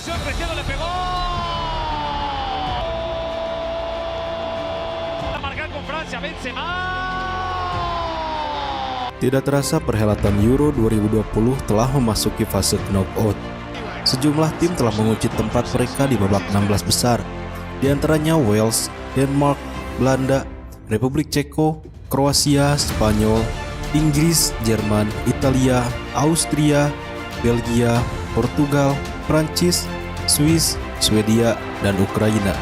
presión creciendo, le pegó. A marcar con Francia, Benzema. Tidak terasa perhelatan Euro 2020 telah memasuki fase knockout. Sejumlah tim telah mengunci tempat mereka di babak 16 besar, di antaranya Wales, Denmark, Belanda, Republik Ceko, Kroasia, Spanyol, Inggris, Jerman, Italia, Austria, Belgia, Portugal, Prancis, Swiss, Swedia, dan Ukraina.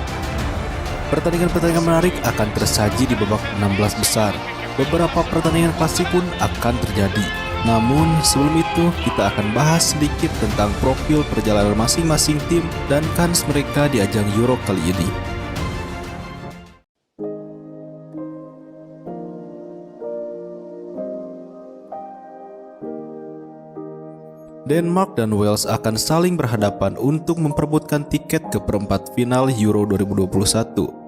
Pertandingan-pertandingan menarik akan tersaji di babak 16 besar. Beberapa pertandingan klasik pun akan terjadi. Namun sebelum itu kita akan bahas sedikit tentang profil perjalanan masing-masing tim dan kans mereka di ajang Euro kali ini. Denmark dan Wales akan saling berhadapan untuk memperebutkan tiket ke perempat final Euro 2021.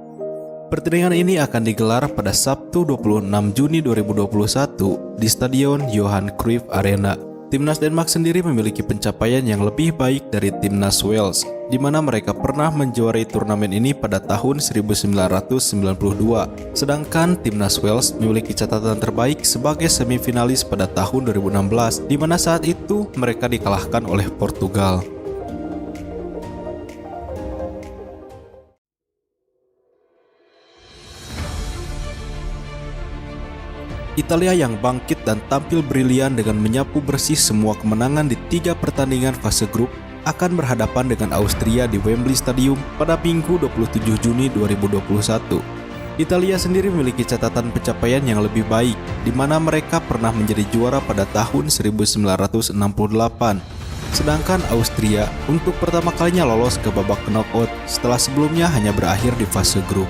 Pertandingan ini akan digelar pada Sabtu 26 Juni 2021 di Stadion Johan Cruyff Arena. Timnas Denmark sendiri memiliki pencapaian yang lebih baik dari Timnas Wales, di mana mereka pernah menjuarai turnamen ini pada tahun 1992. Sedangkan Timnas Wales memiliki catatan terbaik sebagai semifinalis pada tahun 2016, di mana saat itu mereka dikalahkan oleh Portugal. Italia yang bangkit dan tampil brilian dengan menyapu bersih semua kemenangan di 3 pertandingan fase grup akan berhadapan dengan Austria di Wembley Stadium pada Minggu 27 Juni 2021. Italia sendiri memiliki catatan pencapaian yang lebih baik, di mana mereka pernah menjadi juara pada tahun 1968. Sedangkan Austria untuk pertama kalinya lolos ke babak knockout setelah sebelumnya hanya berakhir di fase grup.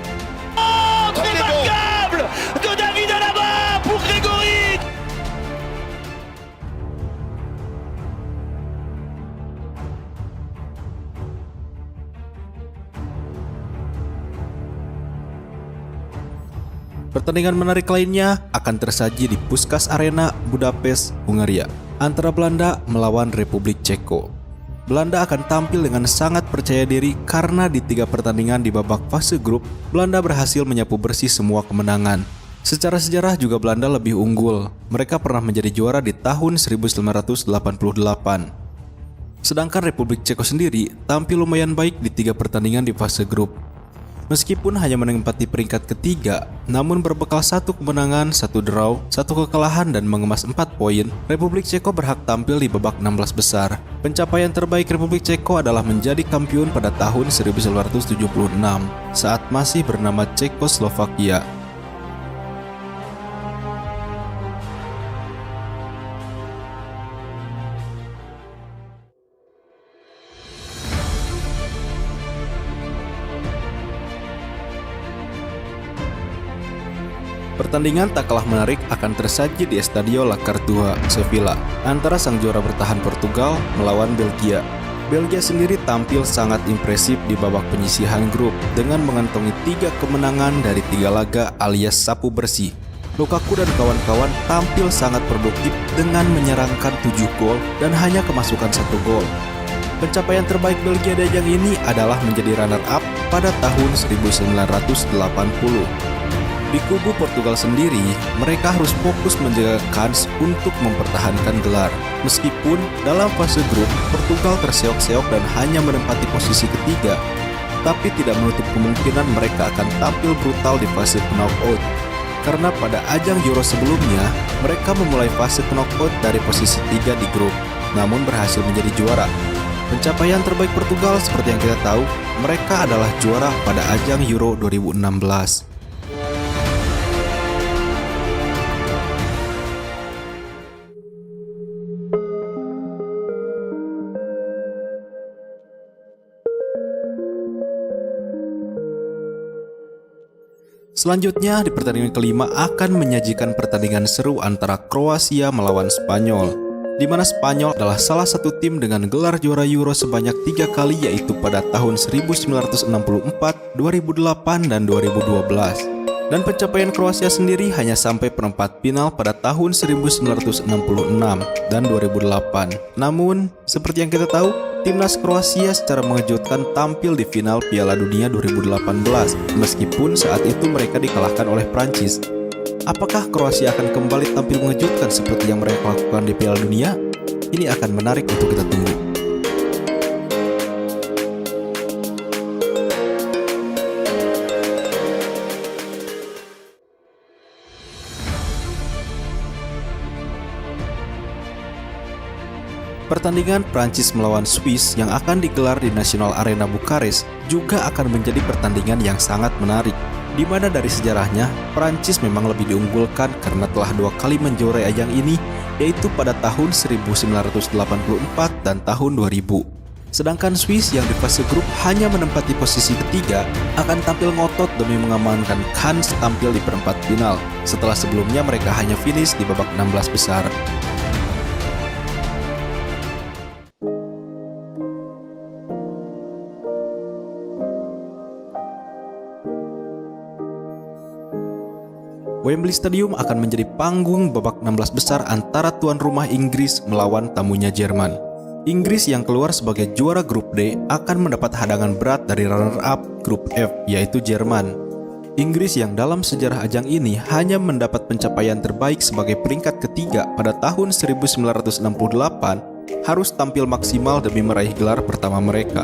Pertandingan menarik lainnya akan tersaji di Puskás Arena, Budapest, Hungaria, antara Belanda melawan Republik Ceko. Belanda akan tampil dengan sangat percaya diri karena di 3 pertandingan di babak fase grup, Belanda berhasil menyapu bersih semua kemenangan. Secara sejarah juga Belanda lebih unggul. Mereka pernah menjadi juara di tahun 1988. Sedangkan Republik Ceko sendiri tampil lumayan baik di 3 pertandingan di fase grup. Meskipun hanya menempati peringkat ketiga, namun berbekal 1 kemenangan, 1 draw, 1 kekalahan dan mengemas 4 poin, Republik Ceko berhak tampil di babak 16 besar. Pencapaian terbaik Republik Ceko adalah menjadi kampiun pada tahun 1976 saat masih bernama Cekoslovakia. Pertandingan tak kalah menarik akan tersaji di Estadio La Cartuja, Sevilla, antara sang juara bertahan Portugal melawan Belgia. Belgia sendiri tampil sangat impresif di babak penyisihan grup dengan mengantongi 3 kemenangan dari 3 laga alias sapu bersih. Lukaku dan kawan-kawan tampil sangat produktif dengan menyerangkan 7 gol dan hanya kemasukan 1 gol. Pencapaian terbaik Belgia di ajang ini adalah menjadi runner-up pada tahun 1980. Di kubu Portugal sendiri, mereka harus fokus menjaga kans untuk mempertahankan gelar. Meskipun dalam fase grup, Portugal terseok-seok dan hanya menempati posisi ketiga, tapi tidak menutup kemungkinan mereka akan tampil brutal di fase knockout. Karena pada ajang Euro sebelumnya, mereka memulai fase knockout dari posisi 3 di grup, namun berhasil menjadi juara. Pencapaian terbaik Portugal seperti yang kita tahu, mereka adalah juara pada ajang Euro 2016. Selanjutnya di pertandingan kelima akan menyajikan pertandingan seru antara Kroasia melawan Spanyol, di mana Spanyol adalah salah satu tim dengan gelar juara Euro sebanyak 3 kali, yaitu pada tahun 1964, 2008, dan 2012. Dan pencapaian Kroasia sendiri hanya sampai perempat final pada tahun 1966 dan 2008. Namun, seperti yang kita tahu, timnas Kroasia secara mengejutkan tampil di final Piala Dunia 2018, meskipun saat itu mereka dikalahkan oleh Prancis. Apakah Kroasia akan kembali tampil mengejutkan seperti yang mereka lakukan di Piala Dunia? Ini akan menarik untuk kita tunggu. Pertandingan Prancis melawan Swiss yang akan digelar di National Arena Bukares juga akan menjadi pertandingan yang sangat menarik, di mana dari sejarahnya Prancis memang lebih diunggulkan karena telah 2 kali menjuarai ajang ini, yaitu pada tahun 1984 dan tahun 2000. Sedangkan Swiss yang di fase grup hanya menempati posisi ketiga akan tampil ngotot demi mengamankan kans tampil di perempat final, setelah sebelumnya mereka hanya finish di babak 16 besar. Wembley Stadium akan menjadi panggung babak 16 besar antara tuan rumah Inggris melawan tamunya Jerman. Inggris yang keluar sebagai juara grup D akan mendapat hadangan berat dari runner-up grup F, yaitu Jerman. Inggris yang dalam sejarah ajang ini hanya mendapat pencapaian terbaik sebagai peringkat ketiga pada tahun 1968, harus tampil maksimal demi meraih gelar pertama mereka.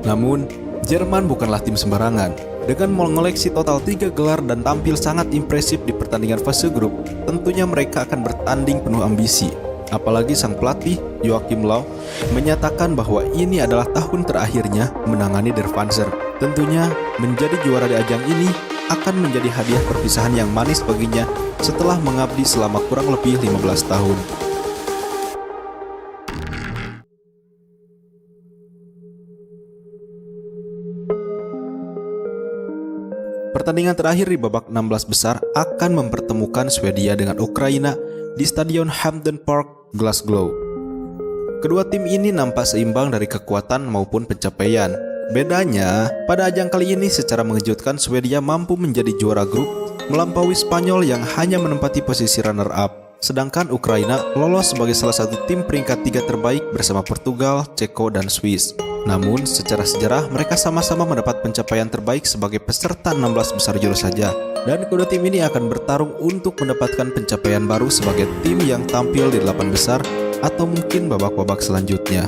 Namun, Jerman bukanlah tim sembarangan. Dengan mengoleksi total 3 gelar dan tampil sangat impresif di pertandingan fase grup, tentunya mereka akan bertanding penuh ambisi. Apalagi sang pelatih, Joachim Löw, menyatakan bahwa ini adalah tahun terakhirnya menangani Der Panzer. Tentunya, menjadi juara di ajang ini akan menjadi hadiah perpisahan yang manis baginya setelah mengabdi selama kurang lebih 15 tahun. Pertandingan terakhir di babak 16 besar akan mempertemukan Swedia dengan Ukraina di Stadion Hampden Park, Glasgow. Kedua tim ini nampak seimbang dari kekuatan maupun pencapaian. Bedanya, pada ajang kali ini secara mengejutkan Swedia mampu menjadi juara grup, melampaui Spanyol yang hanya menempati posisi runner-up. Sedangkan Ukraina lolos sebagai salah satu tim peringkat 3 terbaik bersama Portugal, Ceko, dan Swiss. Namun, secara sejarah mereka sama-sama mendapat pencapaian terbaik sebagai peserta 16 besar Euro saja. Dan kedua tim ini akan bertarung untuk mendapatkan pencapaian baru sebagai tim yang tampil di 8 besar atau mungkin babak-babak selanjutnya.